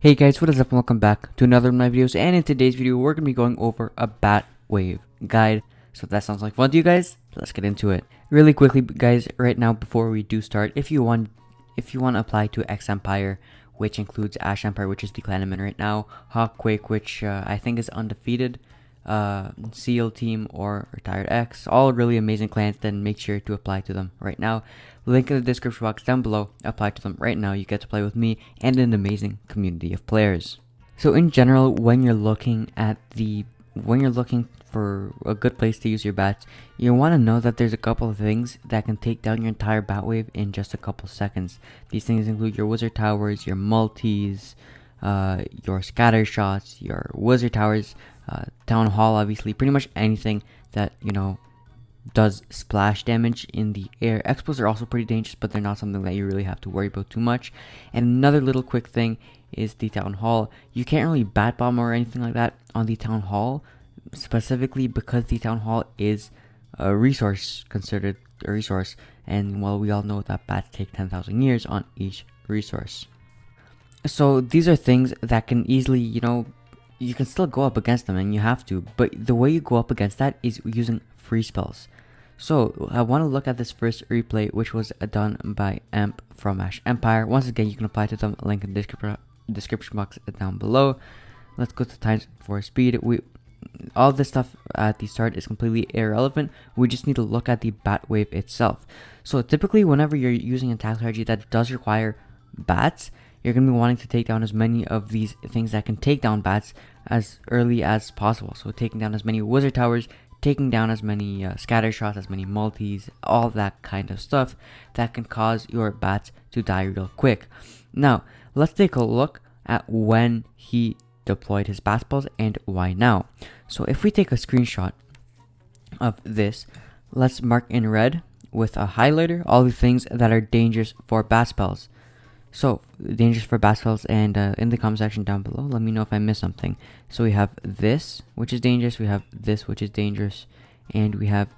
Hey guys, what is up and welcome back to another of my videos, and in today's video we're going to be going over a bat wave guide. So if that sounds like fun to you guys, let's get into it. Really quickly guys, right now before we do start, if you want to apply to X Empire, which includes Ash Empire, which is the clan I'm in right now, Hawkquake, which I think is undefeated, SEAL Team, or Retired X, all really amazing clans, then make sure to apply to them right now. Link in the description box down below. Apply to them right now. You get to play with me and an amazing community of players. So in general, when you're looking for a good place to use your bats, you want to know that there's a couple of things that can take down your entire bat wave in just a couple seconds. These things include your wizard towers, your multis, your scatter shots, your wizard towers, town hall, obviously, pretty much anything that does splash damage in the air. Expos are also pretty dangerous, but they're not something that you really have to worry about too much. And another little quick thing is the town hall. You can't really bat bomb or anything like that on the town hall, specifically because the town hall is a resource, considered a resource, and well, we all know that bats take 10,000 years on each resource. So these are things that can easily, you can still go up against them, and you have to, but the way you go up against that is using free spells. So I want to look at this first replay, which was done by Emp from Ash Empire. Once again, you can apply to them, link in the description box down below. Let's go to times 4 speed. All this stuff at the start is completely irrelevant. We just need to look at the bat wave itself. So typically whenever you're using an attack strategy that does require bats, you're going to be wanting to take down as many of these things that can take down bats as early as possible. So taking down as many wizard towers, taking down as many scatter shots, as many multis, all that kind of stuff that can cause your bats to die real quick. Now, let's take a look at when he deployed his bat spells and why now. So if we take a screenshot of this, let's mark in red with a highlighter all the things that are dangerous for bat spells. So, dangerous for bat spells, and in the comment section down below, let me know if I missed something. So we have this, which is dangerous, we have this, which is dangerous, and we have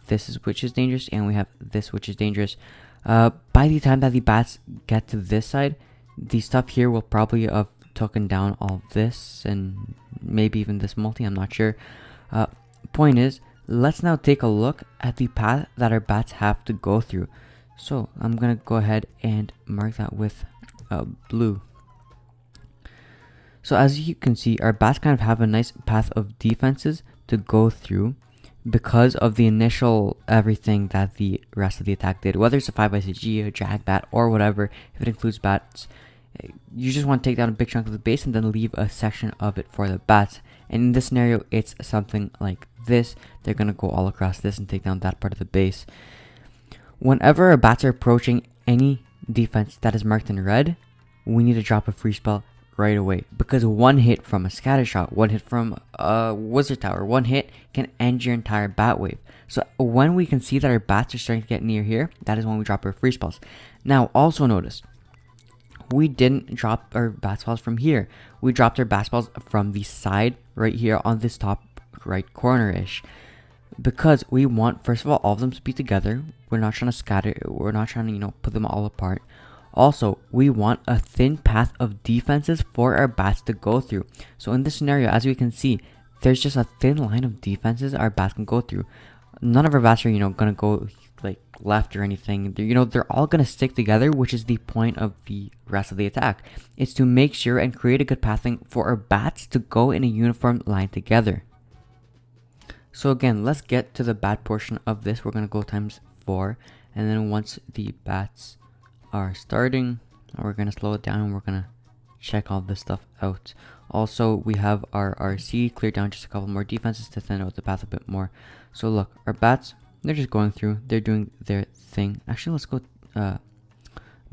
this, which is dangerous, and we have this, which is dangerous. By the time that the bats get to this side, the stuff here will probably have taken down all of this, and maybe even this multi, I'm not sure. Point is, let's now take a look at the path that our bats have to go through. So I'm gonna go ahead and mark that with blue. So as you can see, our bats kind of have a nice path of defenses to go through because of the initial everything that the rest of the attack did. Whether it's a 5xCG, a jag bat, or whatever, if it includes bats, you just want to take down a big chunk of the base and then leave a section of it for the bats. And in this scenario, it's something like this. They're gonna go all across this and take down that part of the base. Whenever our bats are approaching any defense that is marked in red, we need to drop a free spell right away, because one hit from a scatter shot, one hit from a wizard tower, one hit can end your entire bat wave. So when we can see that our bats are starting to get near here, that is when we drop our free spells. Now also notice, we didn't drop our bat spells from here. We dropped our bat spells from the side right here on this top right corner-ish, because we want, first of all of them to be together. We're not trying to scatter, we're not trying to put them all apart. Also, we want a thin path of defenses for our bats to go through. So in this scenario, as we can see, there's just a thin line of defenses our bats can go through. None of our bats are gonna go like left or anything. They're all gonna stick together, which is the point of the rest of the attack. It's to make sure and create a good pathing for our bats to go in a uniform line together. So again, let's get to the bat portion of this. We're going to go times 4, and then once the bats are starting, we're going to slow it down and we're going to check all this stuff out. Also, we have our RC clear down just a couple more defenses to thin out the path a bit more. So look, our bats, they're just going through, they're doing their thing. Actually, let's go a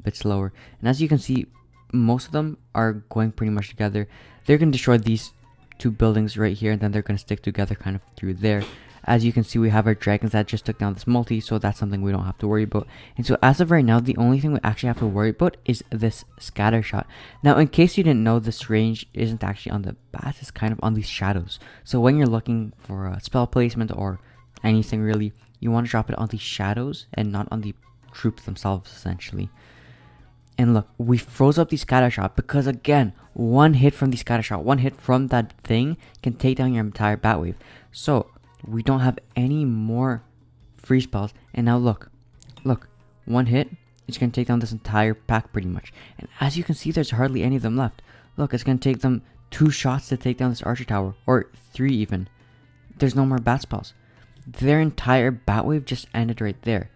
bit slower. And as you can see, most of them are going pretty much together. They're going to destroy these 2 buildings right here, and then they're going to stick together kind of through there. As you can see, we have our dragons that just took down this multi, so that's something we don't have to worry about. And so as of right now, the only thing we actually have to worry about is this scatter shot. Now, in case you didn't know, this range isn't actually on the bats, it's kind of on these shadows. So when you're looking for a spell placement or anything really, you want to drop it on the shadows and not on the troops themselves, essentially. And look, we froze up the scatter shot because again, one hit from the scatter shot, one hit from that thing can take down your entire bat wave. So we don't have any more free spells. And now look, one hit, it's going to take down this entire pack pretty much. And as you can see, there's hardly any of them left. Look, it's going to take them 2 shots to take down this archer tower, or 3 even. There's no more bat spells. Their entire bat wave just ended right there.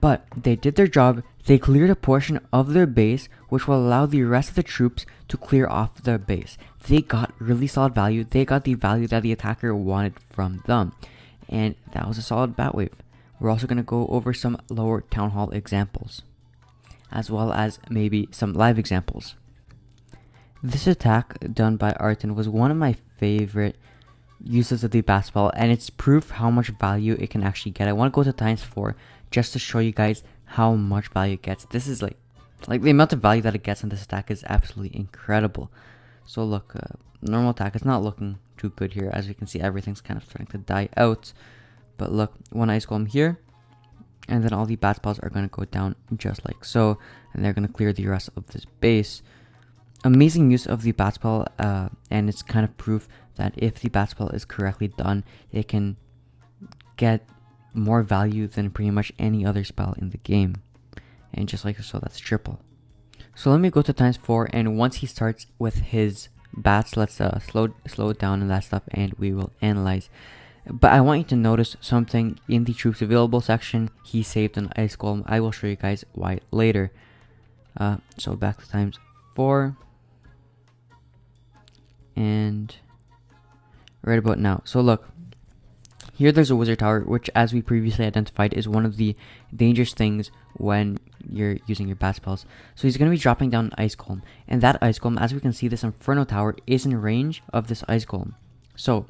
But they did their job. They cleared a portion of their base, which will allow the rest of the troops to clear off their base. They got really solid value. They got the value that the attacker wanted from them. And that was a solid bat wave. We're also going to go over some lower town hall examples, as well as maybe some live examples. This attack done by Arton was one of my favorite uses of the Bat Spell, and it's proof how much value it can actually get. I want to go to ×4 just to show you guys how much value it gets. This is like the amount of value that it gets on this attack is absolutely incredible. So look, normal attack is not looking too good here. As you can see, everything's kind of starting to die out. But look, one Ice Golem here, and then all the Bat Spells are going to go down just like so, and they're going to clear the rest of this base. Amazing use of the Bat Spell, and it's kind of proof that if the Bat Spell is correctly done, it can get more value than pretty much any other spell in the game. And just like so, that's triple. So let me go to ×4, and once he starts with his bats, let's slow it down and that stuff, and we will analyze. But I want you to notice something in the troops available section. He saved an Ice Golem. I will show you guys why later. So back to ×4. And right about now. So look, here there's a wizard tower, which as we previously identified is one of the dangerous things when you're using your bat spells. So he's going to be dropping down an Ice Golem. And that Ice Golem, as we can see, this Inferno Tower is in range of this Ice Golem. So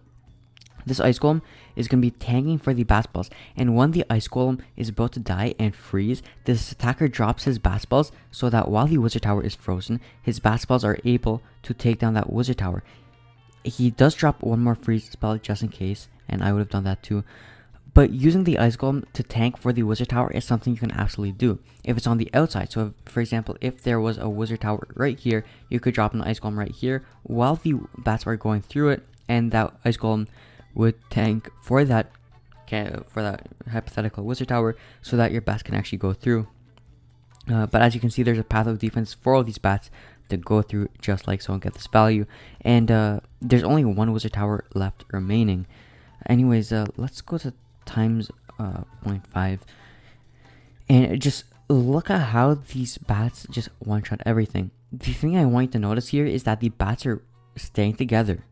this Ice Golem is going to be tanking for the Bat Spells, and when the Ice Golem is about to die and freeze, this attacker drops his Bat Spells so that while the Wizard Tower is frozen, his Bat Spells are able to take down that Wizard Tower. He does drop one more freeze spell just in case, and I would have done that too. But using the Ice Golem to tank for the Wizard Tower is something you can absolutely do if it's on the outside. So if, for example, if there was a Wizard Tower right here, you could drop an Ice Golem right here while the bats are going through it, and that Ice Golem would tank for that hypothetical Wizard Tower so that your bats can actually go through. But as you can see, there's a path of defense for all these bats to go through just like so and get this value. And there's only one Wizard Tower left remaining. Anyways, let's go to ×0.5 and just look at how these bats just one-shot everything. The thing I want you to notice here is that the bats are staying together.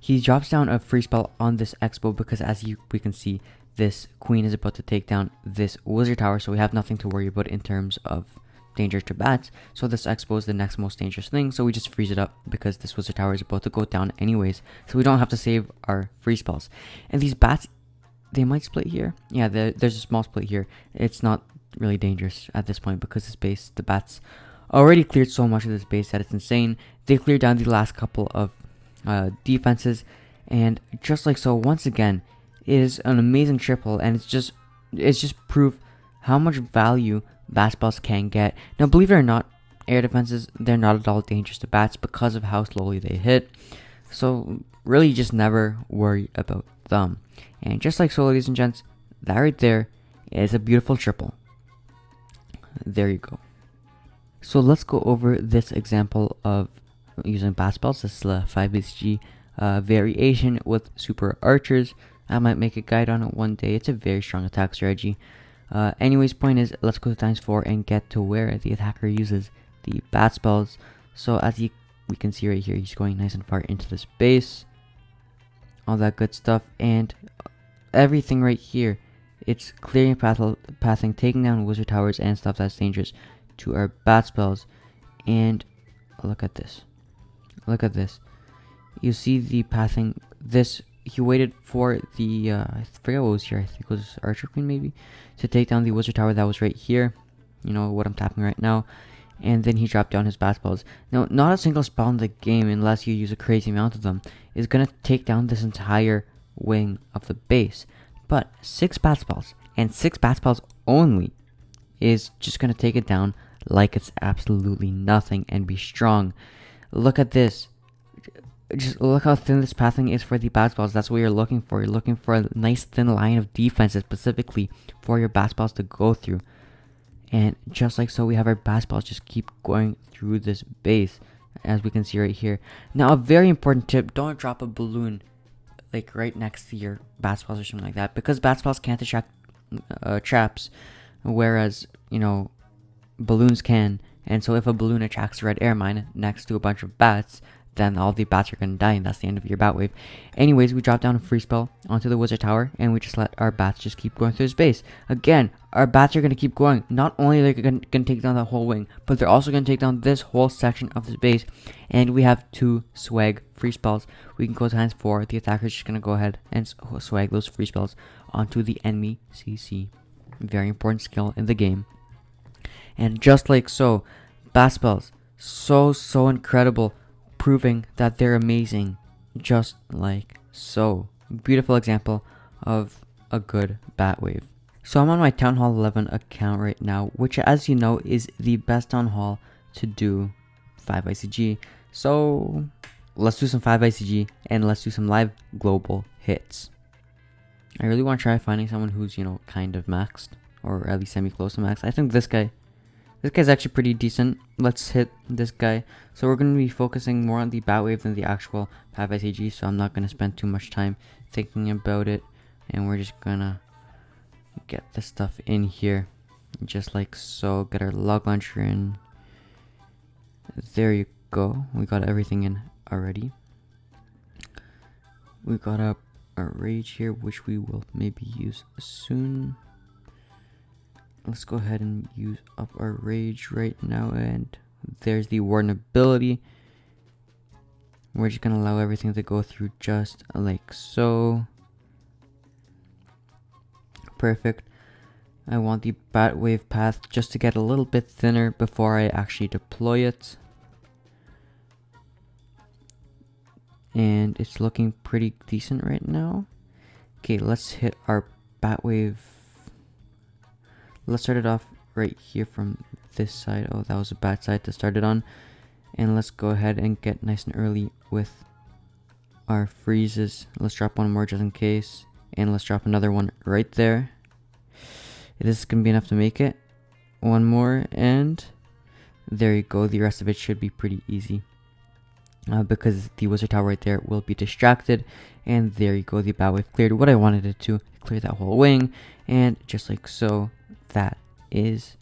He drops down a free spell on this Expo because as we can see, this queen is about to take down this Wizard Tower, so we have nothing to worry about in terms of danger to bats. So this Expo is the next most dangerous thing, so we just freeze it up because this Wizard Tower is about to go down anyways, so we don't have to save our free spells. And these bats, they might split here. Yeah, there's a small split here. It's not really dangerous at this point because this base, the bats already cleared so much of this base that it's insane. They cleared down the last couple of defenses, and just like so, once again, it is an amazing triple, and it's just proof how much value bat spells can get. Now, believe it or not, air defenses, they're not at all dangerous to bats because of how slowly they hit, so really just never worry about them. And just like so, ladies and gents, that right there is a beautiful triple. There you go. So let's go over this example of using bat spells. This is a 5BCG variation with super archers. I might make a guide on it one day. It's a very strong attack strategy. Anyways, point is, let's go to ×4 and get to where the attacker uses the bat spells. So as we can see right here, he's going nice and far into this base, all that good stuff, and everything right here, it's clearing pathing, taking down Wizard Towers and stuff that's dangerous to our bat spells. And look at this. Look at this. You see the pathing. This, he waited for the, I forget what was here. I think it was Archer Queen maybe, to take down the Wizard Tower that was right here. You know what I'm tapping right now. And then he dropped down his bat spells. Now, not a single spell in the game, unless you use a crazy amount of them, is going to take down this entire wing of the base. But 6 bat spells, and 6 bat spells only, is just going to take it down like it's absolutely nothing and be strong. Look at this. Just look how thin this pathing is for the bat spells. That's what you're looking for. You're looking for a nice thin line of defenses specifically for your bat spells to go through. And just like so, we have our bat spells just keep going through this base, as we can see right here. Now, a very important tip: don't drop a balloon like right next to your bat spells or something like that, because bat spells can't attract traps, whereas balloons can. And so if a balloon attracts a red air mine next to a bunch of bats, then all the bats are going to die, and that's the end of your bat wave. Anyways, we drop down a free spell onto the wizard tower, and we just let our bats just keep going through his base. Again, our bats are going to keep going. Not only are they going to take down that whole wing, but they're also going to take down this whole section of this base. And we have 2 swag free spells. We can go times 4. The attacker's just going to go ahead and swag those free spells onto the enemy CC. Very important skill in the game. And just like so, bat spells, so incredible, proving that they're amazing, just like so. Beautiful example of a good bat wave. So I'm on my Town Hall 11 account right now, which, as you know, is the best Town Hall to do 5 ICG. So let's do some 5 ICG and let's do some live global hits. I really want to try finding someone who's, kind of maxed, or at least semi-close to max. I think this guy's actually pretty decent. Let's hit this guy. So we're going to be focusing more on the bat wave than the actual 5 ICG, so I'm not going to spend too much time thinking about it, and we're just going to get this stuff in here, just like so. Get our log launcher in. There you go. We got everything in already. We got a rage here, which we will maybe use soon. Let's go ahead and use up our rage right now, and there's the warden ability. We're just gonna allow everything to go through just like so. Perfect. I want the bat wave path just to get a little bit thinner before I actually deploy it. And it's looking pretty decent right now. Okay, let's hit our bat wave. Let's start it off right here from this side. Oh, that was a bad side to start it on. And let's go ahead and get nice and early with our freezes. Let's drop one more just in case. And let's drop another one right there. This is going to be enough to make it. One more, and there you go. The rest of it should be pretty easy. Because the wizard tower right there will be distracted. And there you go. The bat wave cleared what I wanted it to. Clear that whole wing. And just like so, that is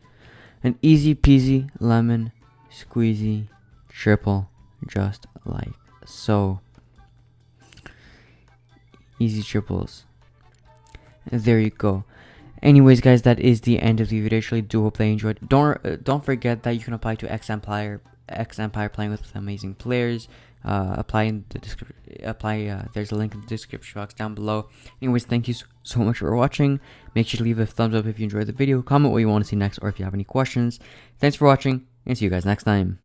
an easy peasy lemon squeezy triple, just like so. Easy triples. There you go. Anyways, guys, that is the end of the video. I really do hope they enjoyed. Don't forget that you can apply to X Empire playing with amazing players. Apply in the description. There's a link in the description box down below. Anyways, thank you so much for watching. Make sure to leave a thumbs up if you enjoyed the video. Comment what you want to see next, or if you have any questions. Thanks for watching, and see you guys next time.